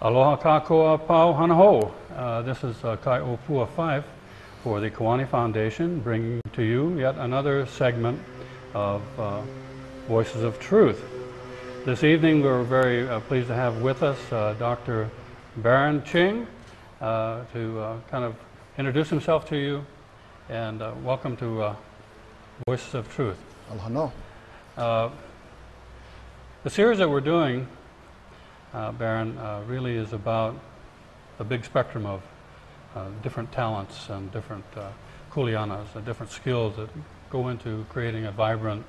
Aloha kākoa pau hanaho. This is Kai Opua 5 for the Kiwani Foundation, bringing to you yet another segment of Voices of Truth. This evening we're very pleased to have with us Dr. Baron Ching to kind of introduce himself to you, and welcome to Voices of Truth. Aloha. The series that we're doing, Baron, really is about a big spectrum of different talents and different kuleanas, and different skills that go into creating a vibrant,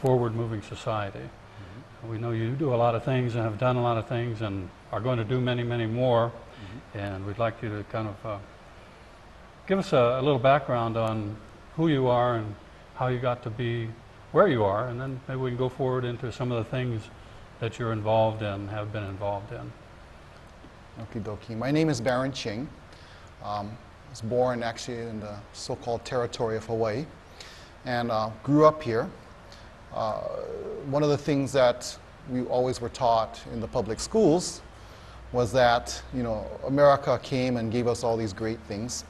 forward-moving society. Mm-hmm. We know you do a lot of things and have done a lot of things and are going to do many, many more. Mm-hmm. And we'd like you to kind of give us a little background on who you are and how you got to be where you are, and then maybe we can go forward into some of the things that you're involved in, have been involved in. Okie dokie. My name is Baron Ching. I was born actually in the so-called territory of Hawaii and grew up here. One of the things that we always were taught in the public schools was that, you know, America came and gave us all these great things.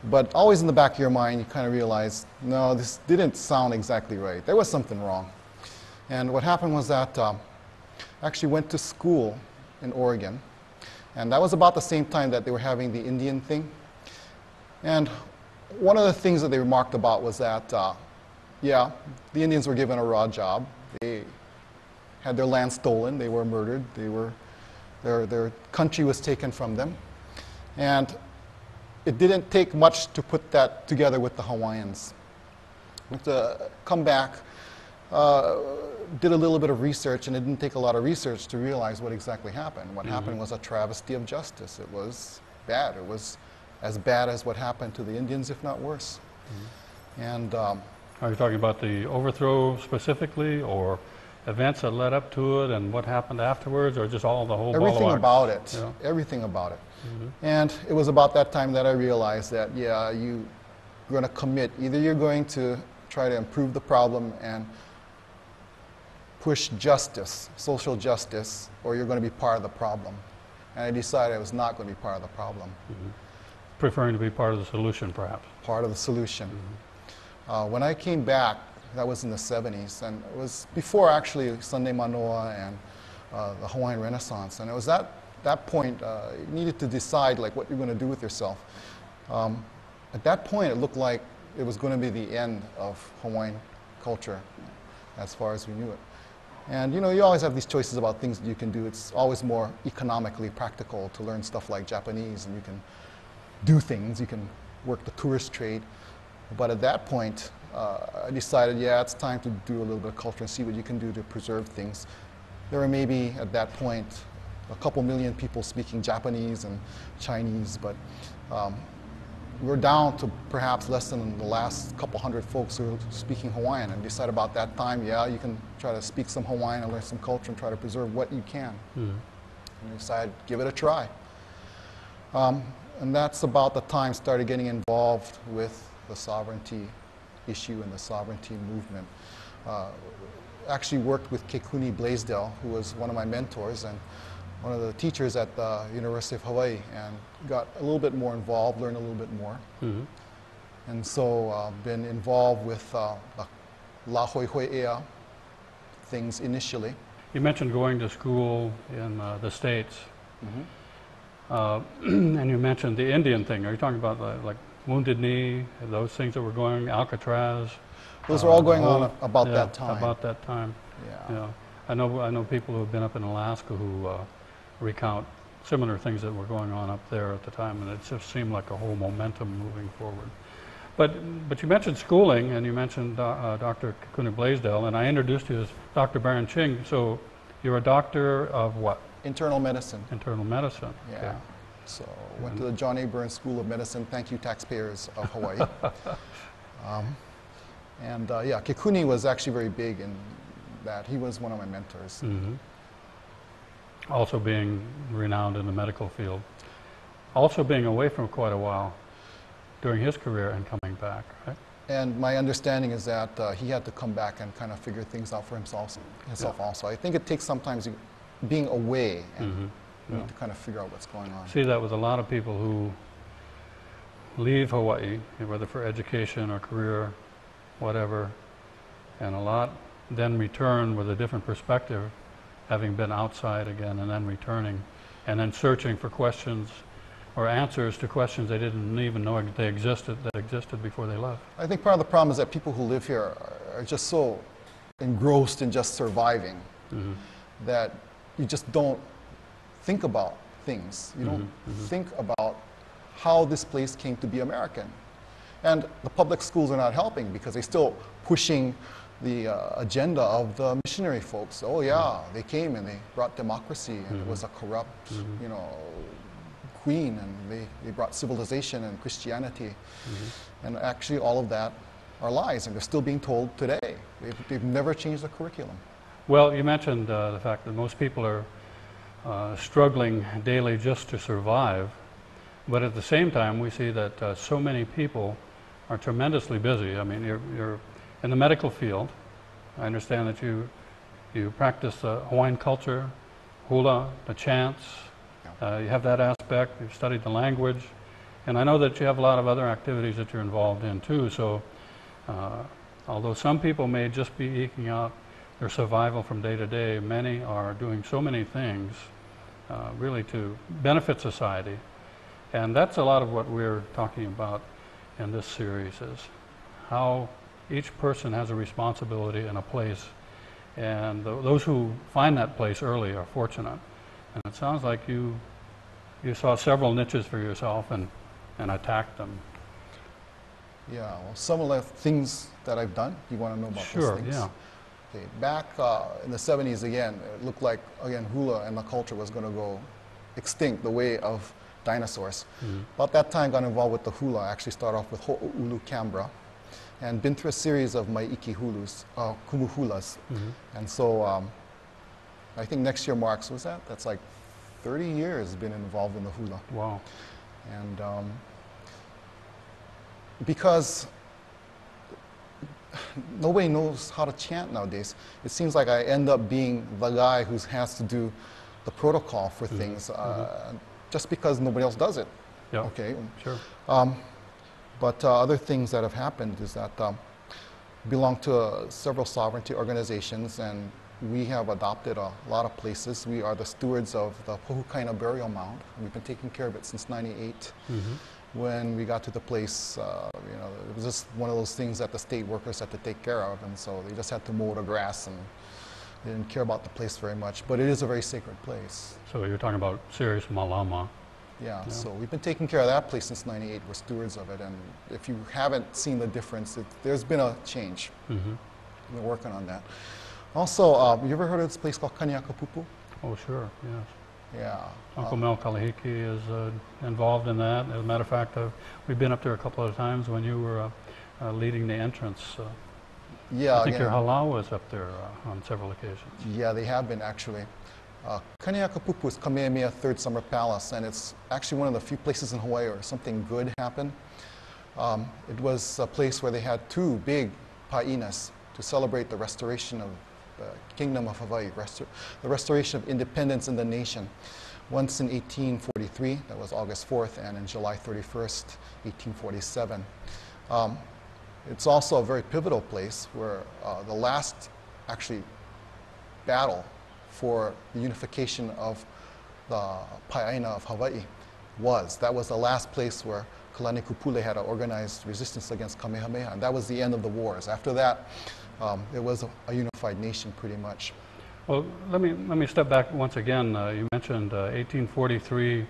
But always in the back of your mind, you kind of realize, no, this didn't sound exactly right. There was something wrong. And what happened was that I actually went to school in Oregon. And that was about the same time that they were having the Indian thing. And one of the things that they remarked about was that, yeah, the Indians were given a raw job. They had their land stolen. They were murdered. Their country was taken from them. And it didn't take much to put that together with the Hawaiians. To come back, did a little bit of research, and it didn't take a lot of research to realize what exactly happened. What happened was a travesty of justice. It was bad. It was as bad as what happened to the Indians, if not worse. And are you talking about the overthrow specifically, or events that led up to it, and what happened afterwards, or just all the whole ball of everything wax? about it. Yeah. Everything about it. And it was about that time that I realized that, yeah, you're going to commit. Either you're going to try to improve the problem and push justice, social justice, or you're going to be part of the problem. And I decided I was not going to be part of the problem. Preferring to be part of the solution, perhaps. Part of the solution. When I came back, that was in the 70s, and it was before actually Sunday Manoa and the Hawaiian Renaissance. And it was that point, you needed to decide like what you're going to do with yourself. At that point, it looked like it was going to be the end of Hawaiian culture, as far as we knew it. And you know, you always have these choices about things that you can do. It's always more economically practical to learn stuff like Japanese, and you can do things. You can work the tourist trade. But at that point, I decided, yeah, it's time to do a little bit of culture and see what you can do to preserve things. There were maybe, at that point, a couple million people speaking Japanese and Chinese, but we're down to perhaps less than the last couple hundred folks who are speaking Hawaiian, and decided about that time, yeah, you can try to speak some Hawaiian and learn some culture and try to preserve what you can. And we decided, give it a try. And that's about the time I started getting involved with the sovereignty issue and the sovereignty movement. Actually worked with Kekuni Blaisdell, who was one of my mentors and one of the teachers at the University of Hawaii, and got a little bit more involved, learned a little bit more. And so been involved with the La Hoi Hoi Ea things initially. You mentioned going to school in the States, and you mentioned the Indian thing. Are you talking about like Wounded Knee, those things that were going, Alcatraz? Those were all going on about that time. About that time. Yeah. I know people who have been up in Alaska who recount similar things that were going on up there at the time, and it just seemed like a whole momentum moving forward. But you mentioned schooling, and you mentioned Dr. Kekuni Blaisdell, and I introduced you as Dr. Baron Ching. So you're a doctor of what? Internal medicine. Internal medicine. Yeah. Okay. So went to the John A. Burns School of Medicine. Thank you, taxpayers of Hawaii. Yeah, Kekuni was actually very big in that. He was one of my mentors. Also being renowned in the medical field. Also being away from quite a while during his career and coming back, right? And my understanding is that he had to come back and kind of figure things out for himself also. I think it takes sometimes being away and We need to kind of figure out what's going on. See that with a lot of people who leave Hawaii, whether for education or career, whatever, and a lot then return with a different perspective, having been outside again and then returning, and then searching for questions or answers to questions they didn't even know they existed, that existed before they left. I think part of the problem is that people who live here are just so engrossed in just surviving that you just don't think about things. You don't think about how this place came to be American. And the public schools are not helping because they're still pushing the agenda of the missionary folks. Oh yeah, they came and they brought democracy, and it was a corrupt, you know, queen, and they brought civilization and Christianity. And actually all of that are lies, and they're still being told today. They've never changed the curriculum. Well, you mentioned the fact that most people are struggling daily just to survive, but at the same time we see that so many people are tremendously busy. I mean, you're in the medical field. I understand that you practice Hawaiian culture, hula, the chants. You have that aspect. You've studied the language, and I know that you have a lot of other activities that you're involved in too. So, although some people may just be eking out their survival from day to day, many are doing so many things really to benefit society, and that's a lot of what we're talking about in this series, is how each person has a responsibility and a place, and those who find that place early are fortunate. And it sounds like you saw several niches for yourself and attacked them. Yeah, well, some of the things that I've done, you want to know about Sure, those things? yeah. Okay, back in the 70s again, it looked like, again, hula and the culture was going to go extinct the way of dinosaurs. About that time, got involved with the hula. I actually started off with Ho'olu Canberra and been through a series of Maiki hulus, kumu hulas. And so I think next year marks, was that? That's like 30 years been involved in the hula. Wow. And because nobody knows how to chant nowadays, it seems like I end up being the guy who has to do the protocol for things, just because nobody else does it. Yeah. Okay. Sure. But other things that have happened is that belong to several sovereignty organizations, and we have adopted a lot of places. We are the stewards of the Pohukaina burial mound. We've been taking care of it since '98. When we got to the place, you know, it was just one of those things that the state workers had to take care of, and so they just had to mow the grass, and they didn't care about the place very much. But it is a very sacred place. So you're talking about serious malama. Yeah, so we've been taking care of that place since '98. We're stewards of it, and if you haven't seen the difference, there's been a change. We're working on that. Also, you ever heard of this place called Kaniakapupu? Oh, sure, yes. Yeah. Uncle Mel Kalahiki is involved in that. As a matter of fact, we've been up there a couple of times when you were leading the entrance. Yeah, I think again, your halau was up there on several occasions. Yeah, they have been actually. Kaniakapupu is Kamehameha Third Summer Palace, and it's actually one of the few places in Hawaii where something good happened. It was a place where they had two big pa'inas to celebrate the restoration of the Kingdom of Hawaii, the restoration of independence in the nation. Once in 1843, that was August 4th, and in July 31st, 1847. It's also a very pivotal place where the last, actually, battle for the unification of the Pae'aina of Hawaii was. That was the last place where Kalani Kupule had an organized resistance against Kamehameha, and that was the end of the wars. After that, it was a unified nation pretty much. Well, let me step back once again. You mentioned 1843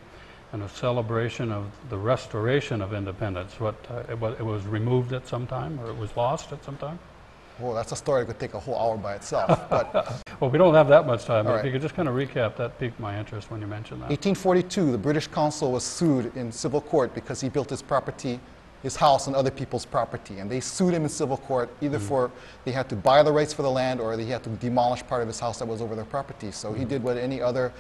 and a celebration of the restoration of independence. It was removed at some time, or it was lost at some time? Well, that's a story that could take a whole hour by itself. But well, we don't have that much time. All If right. you could just kind of recap, that piqued my interest when you mentioned that. 1842, the British consul was sued in civil court because he built his property, his house, on other people's property. And they sued him in civil court either for they had to buy the rights for the land, or they had to demolish part of his house that was over their property. So he did what any other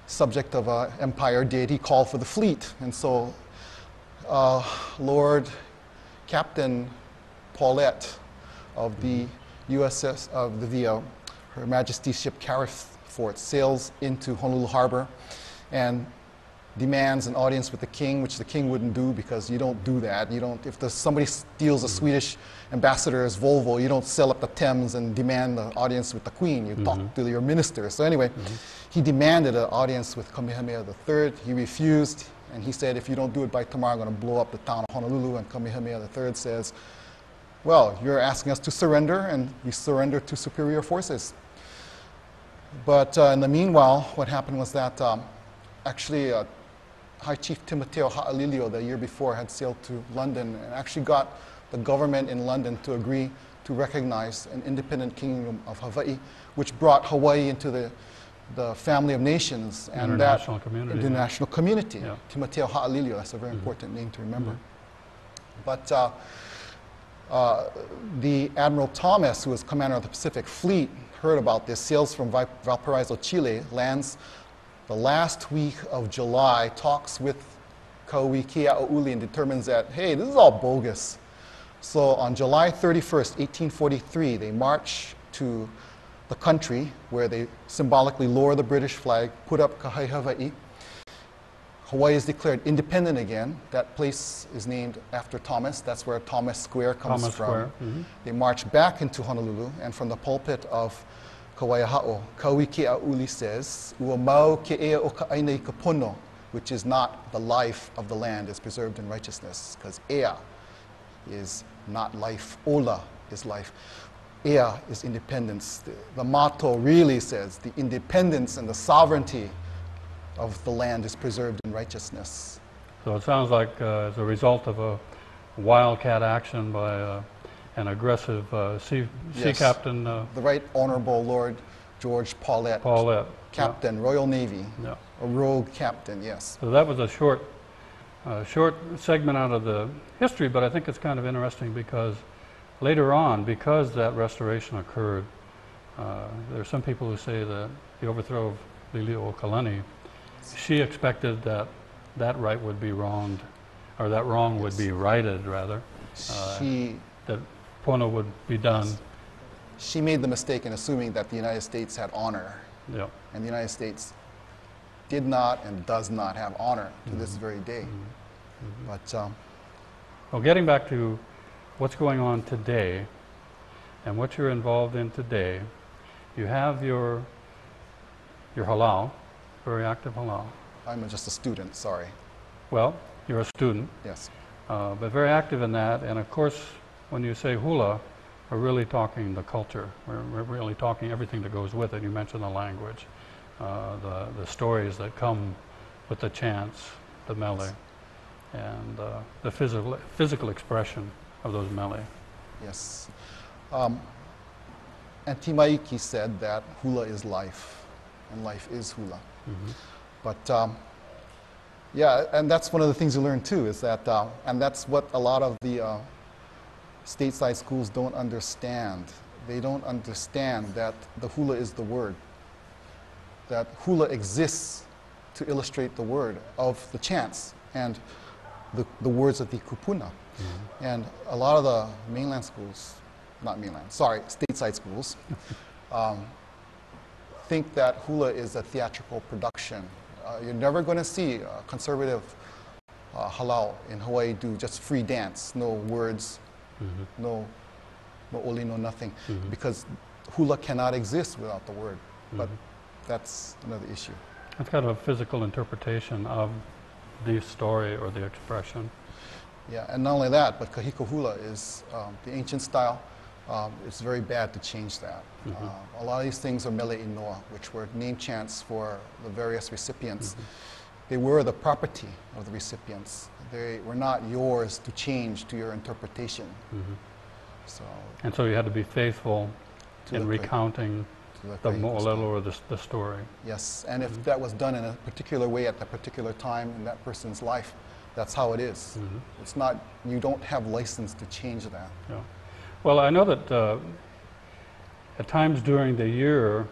subject of an empire did. He called for the fleet. And so Lord Captain Paulette of the USS, of the Her Majesty's ship Carifort sails into Honolulu Harbor, and demands an audience with the king, which the king wouldn't do because you don't do that. You don't, if somebody steals a Swedish ambassador's Volvo, you don't sail up the Thames and demand the audience with the queen. You talk to your minister. So anyway, he demanded an audience with Kamehameha III. He refused, and he said, if you don't do it by tomorrow, I'm going to blow up the town of Honolulu. And Kamehameha III says, well, you're asking us to surrender, and we surrender to superior forces. But in the meanwhile, what happened was that actually High Chief Timoteo Ha'alilio the year before had sailed to London and actually got the government in London to agree to recognize an independent kingdom of Hawaii, which brought Hawaii into the family of nations and international community. International community. Yeah. Timoteo Ha'alilio, that's a very important name to remember. But the Admiral Thomas, who was commander of the Pacific Fleet, heard about this, sails from Valparaiso, Chile, lands the last week of July, talks with Kauai Kea'auli and determines that, hey, this is all bogus. So on July 31st, 1843, they march to the country where they symbolically lower the British flag, put up Kahai Hawaii. Hawaii is declared independent again. That place is named after Thomas. That's where Thomas Square comes from. Square. They march back into Honolulu, and from the pulpit of Kauaiaha'o, Kauai Kea'auli says, "Ua mau ke ea o ka aina I ka pono," which is not the life of the land is preserved in righteousness, because ea is not life, ola is life. Ea is independence. The motto really says the independence and the sovereignty of the land is preserved in righteousness. So it sounds like as a result of a wildcat action by an aggressive sea captain. The Right Honorable Lord George Paulet, Captain, Royal Navy, a rogue captain, yes. So that was a short segment out of the history, but I think it's kind of interesting because later on, because that restoration occurred, there are some people who say that the overthrow of Liliuokalani, she expected that that right would be wronged, or that wrong would be righted, rather. That Pono would be done. She made the mistake in assuming that the United States had honor. Yeah. And the United States did not and does not have honor to this very day. But well, getting back to what's going on today and what you're involved in today, you have your halal, very active halal. I'm just a student, sorry. Well, you're a student. Yes. But very active in that, and of course, when you say hula, we're really talking the culture. We're really talking everything that goes with it. You mentioned the language, the stories that come with the chants, the mele, and the physical expression of those mele. Yes. And Timaiki said that hula is life, and life is hula. But yeah, and that's one of the things you learn too, is that, and that's what a lot of the stateside schools don't understand. They don't understand that the hula is the word, that hula exists to illustrate the word of the chants and the words of the kupuna. And a lot of the mainland schools, not mainland, sorry, stateside schools, think that hula is a theatrical production. You're never going to see a conservative halal in Hawaii do just free dance, no words, no oli, no nothing, because hula cannot exist without the word. But that's another issue. That's kind of a physical interpretation of the story or the expression. Yeah, and not only that, but kahiko hula is the ancient style. It's very bad to change that. A lot of these things are mele inoa, which were name chants for the various recipients. They were the property of the recipients. They were not yours to change to your interpretation. And so you had to be faithful in recounting the mo'olelo or the story. Yes, and if that was done in a particular way at that particular time in that person's life, that's how it is. It's not, you don't have license to change that. Yeah. Well, I know that at times during the year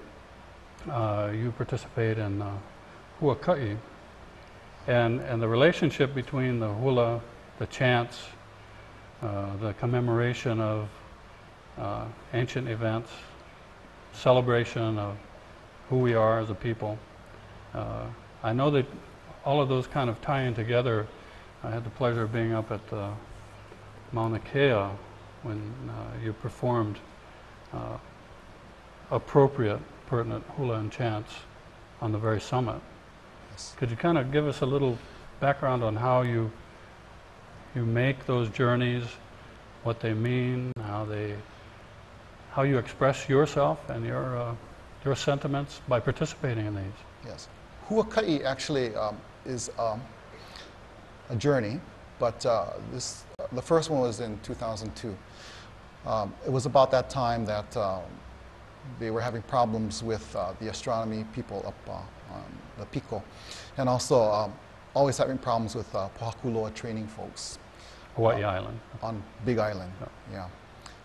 you participate in huaka'i, and the relationship between the hula, the chants, the commemoration of ancient events, celebration of who we are as a people, I know that all of those kind of tying together. I had the pleasure of being up at Mauna Kea when you performed appropriate, pertinent hula and chants on the very summit. Yes. Could you kind of give us a little background on how you make those journeys, what they mean, how you express yourself and your sentiments by participating in these? Yes. Huaka actually is a journey, but the first one was in 2002. It was about that time that they were having problems with the astronomy people up on the Pico, and also always having problems with Pahakuloa training folks. Hawaii Island. On Big Island, yeah.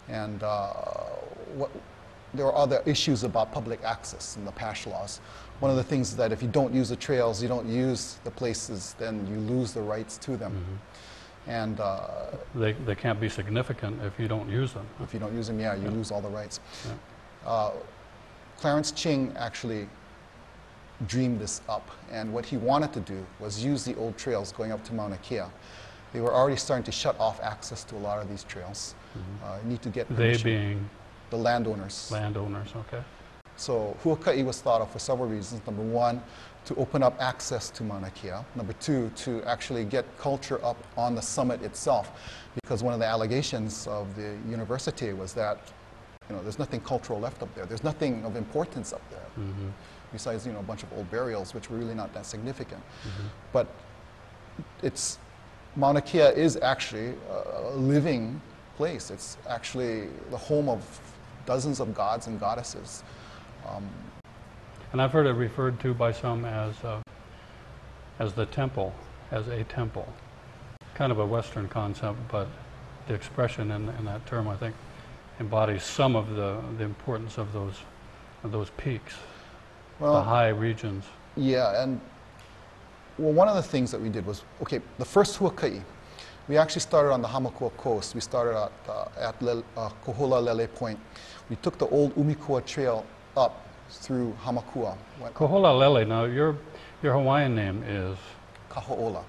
And there are other issues about public access in the PASH laws. One of the things is that if you don't use the trails, you don't use the places, then you lose the rights to them. Mm-hmm. And they can't be significant if you don't use them. If you don't use them, yeah, you lose all the rights. Yeah. Clarence Ching actually dreamed this up, and what he wanted to do was use the old trails going up to Mauna Kea. They were already starting to shut off access to a lot of these trails. Mm-hmm. You need to get permission. They being? The landowners. Landowners, okay. So Huaka was thought of for several reasons. Number one, to open up access to Mauna Kea. Number two, to actually get culture up on the summit itself, because one of the allegations of the university was that there's nothing cultural left up there. There's nothing of importance up there, mm-hmm. besides a bunch of old burials, which were really not that significant. Mm-hmm. But Mauna Kea is actually a living place. It's actually the home of dozens of gods and goddesses. And I've heard it referred to by some as the temple, as a temple. Kind of a Western concept, but the expression in that term, I think, embodies some of the importance of those peaks, the high regions. Yeah, and one of the things that we did was, the first Huakai, we actually started on the Hamakua coast. We started at Kohola Lele Point. We took the old Umikua Trail up through Hamakua. Kohola Lele, now your Hawaiian name is? Kaho'ola.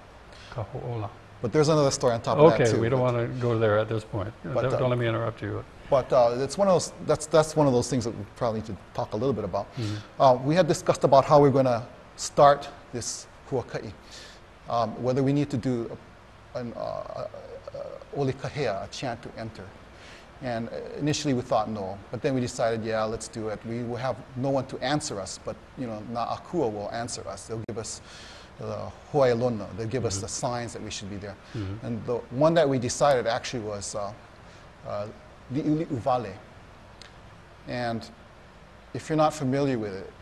Kaho'ola. But there's another story on top of that too. Okay, we don't want to go there at this point. Don't let me interrupt you. But it's one of those. That's one of those things that we probably need to talk a little bit about. Mm-hmm. We had discussed about how we're going to start this Huakai, whether we need to do an olikahea, a chant to enter. And initially we thought no, but then we decided, yeah, let's do it. We will have no one to answer us, but Na'akua will answer us. They'll give us the Huailona. They'll give us the signs that we should be there. Mm-hmm. And the one that we decided actually was Li'uli Uvale. And if you're not familiar with it,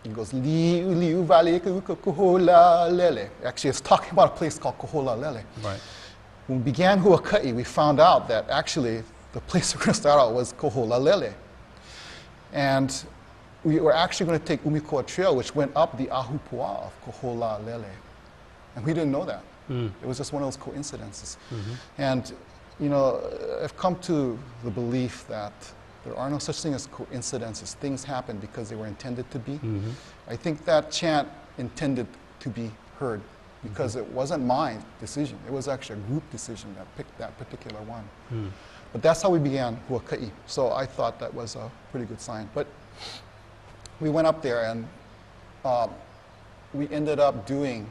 it goes Li'uli Uvale Kohola Lele. Actually, it's talking about a place called Kohola Lele. Right. When we began Huakai, we found out that actually the place we're going to start out was Kohola Lele. And we were actually going to take Umikoa Trail, which went up the Ahupua of Kohola Lele. And we didn't know that. Mm. It was just one of those coincidences. Mm-hmm. And, I've come to the belief that there are no such thing as coincidences. Things happen because they were intended to be. Mm-hmm. I think that chant intended to be heard because it wasn't my decision. It was actually a group decision that picked that particular one. Mm. But that's how we began Huakai. So I thought that was a pretty good sign. But we went up there and we ended up doing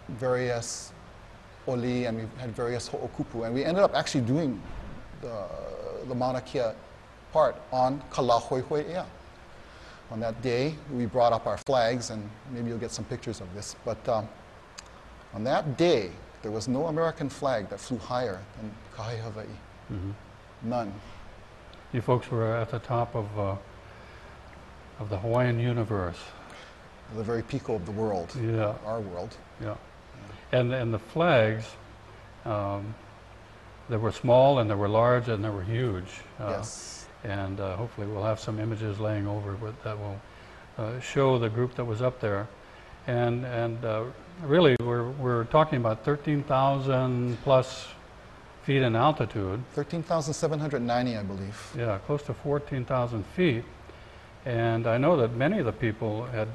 various oli, and we had various ho'okupu, and we ended up actually doing the Mauna Kea part on Kalahoihoi'ea. On that day, we brought up our flags, and maybe you'll get some pictures of this. But on that day, there was no American flag that flew higher than Kahai Hawaii. Mm-hmm. None. You folks were at the top of the Hawaiian universe. The very peak of the world. Yeah. Our world. Yeah. And the flags, they were small and they were large and they were huge. Yes. And hopefully we'll have some images laying over that will show the group that was up there. And really we're talking about 13,000 plus feet in altitude. 13,790, I believe. Yeah, close to 14,000 feet. And I know that many of the people had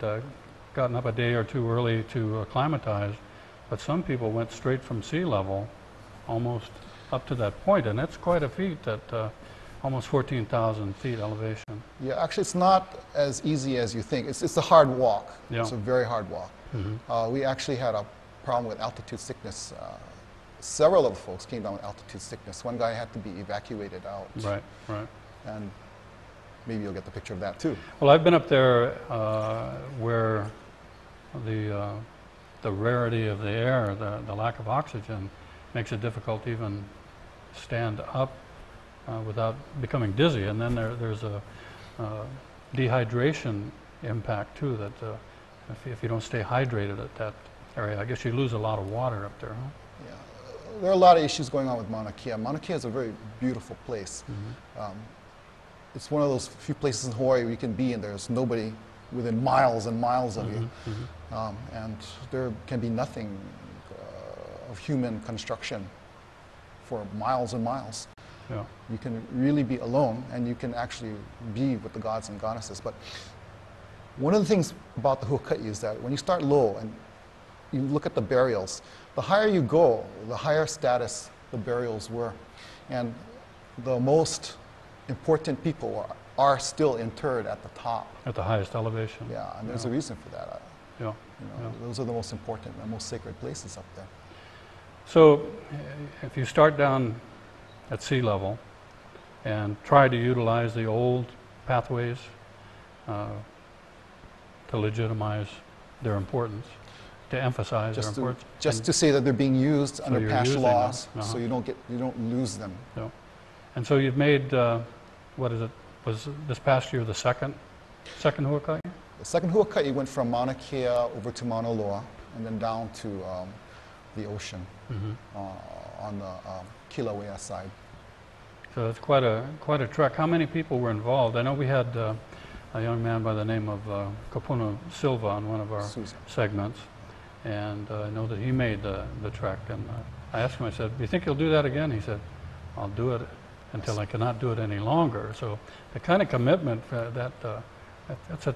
gotten up a day or two early to acclimatize, but some people went straight from sea level almost up to that point, and that's quite a feat at almost 14,000 feet elevation. Yeah, actually, it's not as easy as you think. It's a hard walk. Yeah. It's a very hard walk. Mm-hmm. We actually had a problem with altitude sickness. Several of the folks came down with altitude sickness. One guy had to be evacuated out. Right, right. And maybe you'll get the picture of that too. Well, I've been up there where the rarity of the air, the lack of oxygen, makes it difficult to even stand up without becoming dizzy. And then there's a dehydration impact too, that if you don't stay hydrated at that area, I guess you lose a lot of water up there, huh? Yeah. There are a lot of issues going on with Mauna Kea. Mauna Kea is a very beautiful place. Mm-hmm. It's one of those few places in Hawaii where you can be and there's nobody within miles and miles of you. Mm-hmm. And there can be nothing of human construction for miles and miles. Yeah. You can really be alone and you can actually be with the gods and goddesses. But one of the things about the Huaka is that when you start low and you look at the burials, the higher you go, the higher status the burials were. And the most important people are still interred at the top. At the highest elevation. Yeah, and there's a reason for that. Yeah. Those are the most important and most sacred places up there. So if you start down at sea level and try to utilize the old pathways to legitimize their importance, to emphasize their importance. Just to say that they're being used so under past laws, them. so you don't lose them. Yeah. And so you've made, what is it, was this past year the second Huaka? The second Huaka went from Mauna Kea over to Mauna Loa and then down to the ocean on the Kilauea side. So it's quite a trek. How many people were involved? I know we had a young man by the name of Kapuna Silva on one of our segments, and I know that he made the trek. And I asked him, I said, "Do you think you'll do that again?" He said, "I'll do it until I cannot do it any longer." So the kind of commitment that's a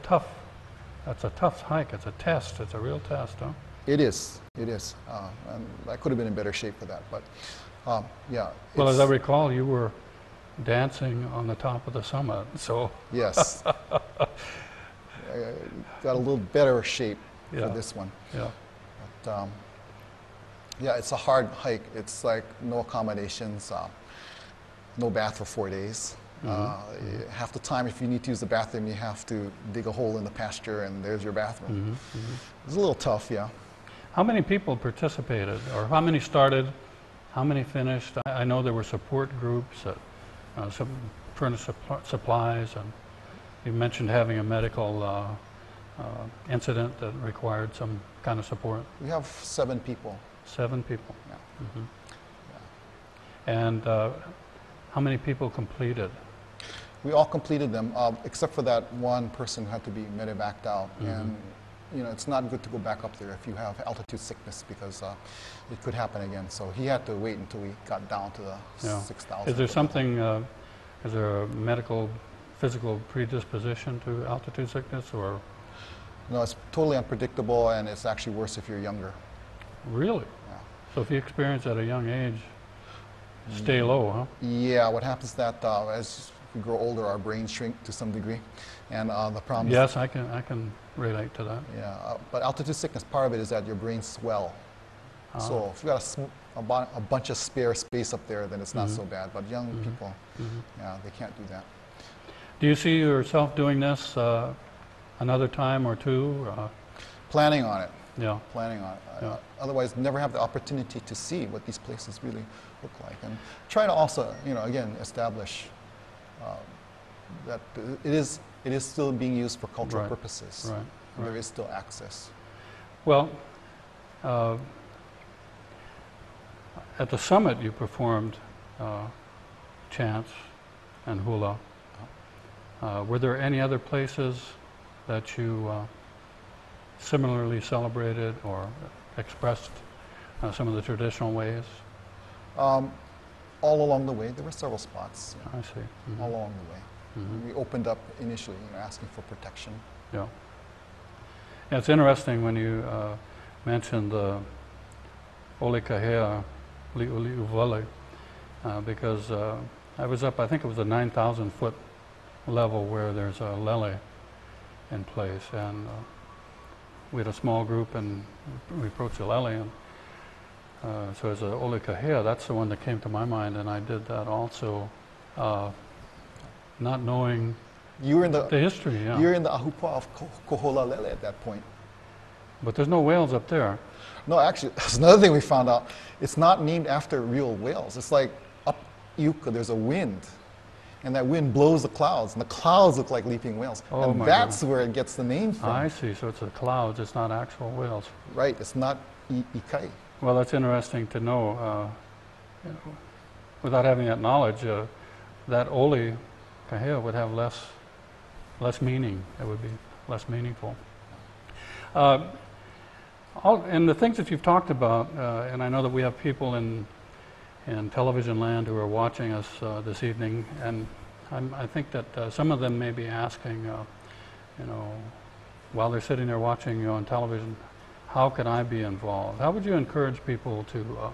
tough hike. It's a test. It's a real test, huh? It is. It is. And I could have been in better shape for that, but yeah. Well, as I recall, you were dancing on the top of the summit, so. Yes. I got a little better shape for this one. Yeah. But, yeah, it's a hard hike. It's like no accommodations, no bath for 4 days. Half the time, if you need to use the bathroom, you have to dig a hole in the pasture, and there's your bathroom. It's a little tough, yeah. How many people participated, or how many started? How many finished? I know there were support groups, some furnace supplies, and you mentioned having a medical incident that required some kind of support. We have 7 people. 7 people. Yeah. Yeah. And how many people completed? We all completed them, except for that one person who had to be medevaced out. And it's not good to go back up there if you have altitude sickness, because it could happen again. So he had to wait until we got down to the 6,000. Is there something? Is there a medical, physical predisposition to altitude sickness, or? No, it's totally unpredictable, and it's actually worse if you're younger. Really? Yeah. So if you experience at a young age, stay low, huh? Yeah. What happens is that as we grow older, our brains shrink to some degree, and the problem. Yes, I can relate to that. Yeah, but altitude sickness, part of it is that your brains swell. So if you've got a bunch of spare space up there, then it's not so bad. But young people, yeah, they can't do that. Do you see yourself doing this another time or two? Planning on it. Yeah. Planning on it. Yeah. Otherwise, never have the opportunity to see what these places really look like, and try to also, again, establish that it is still being used for cultural purposes. Right. There is still access. Well, at the summit you performed chants and hula. Were there any other places that you similarly celebrated or expressed some of the traditional ways? All along the way, there were several spots. I see. All along the way. We opened up initially, asking for protection. Yeah. Yeah, it's interesting when you mentioned the Ole Kahea, Li'uli Uvale, because I was up, I think it was a 9,000 foot level where there's a lele in place, and we had a small group and we approached the lele, and so as a Ole Kahea, that's the one that came to my mind, and I did that also, not knowing You were in the history, yeah. You're in the Ahupua of Kohola Lele at that point. But there's no whales up there. No, actually, that's another thing we found out. It's not named after real whales. It's like up Yucca, there's a wind, and that wind blows the clouds, and the clouds look like leaping whales. Oh, and my that's goodness. where it gets the name from. I see, so it's the clouds, it's not actual whales. Right, it's not Ikai. Well, that's interesting to know. You know, without having that knowledge, that Ole Kahea would have less meaning. It would be less meaningful. And the things that you've talked about, and I know that we have people in television land who are watching us this evening, and I think that some of them may be asking, you know, while they're sitting there watching you on television, how can I be involved? How would you encourage people to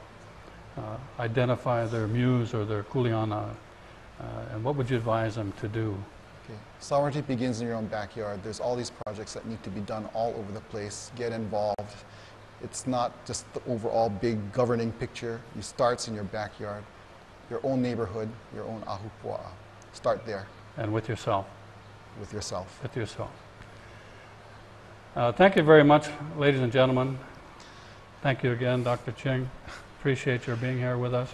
identify their muse or their kuleana, and what would you advise them to do? Okay. Sovereignty begins in your own backyard. There's all these projects that need to be done all over the place. Get involved. It's not just the overall big governing picture. It starts in your backyard, your own neighborhood, your own ahupua. Start there. And with yourself. With yourself. With yourself. Thank you very much, ladies and gentlemen. Thank you again, Dr. Ching. Appreciate your being here with us.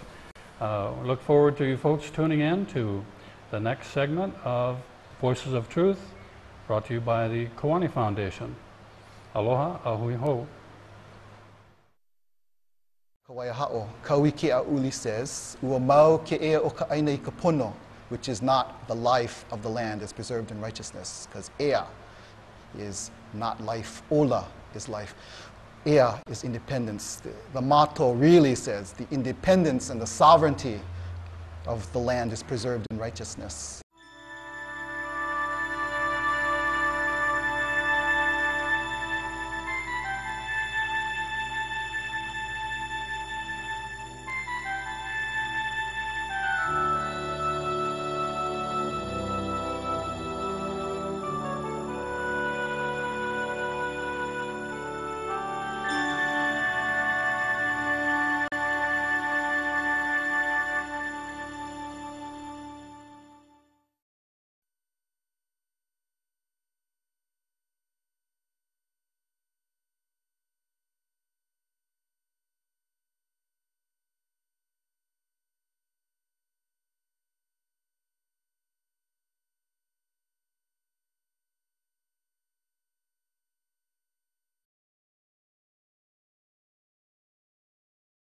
Look forward to you folks tuning in to the next segment of Voices of Truth, brought to you by the Kiwani Foundation. Aloha, ahui ho. Kawaiahao, Kawike Auli says, Ua mau ke ea o ka aina I ka pono, which is not the life of the land, is preserved in righteousness, because ea is not life, ola is life. Ea is independence. The motto really says the independence and the sovereignty of the land is preserved in righteousness.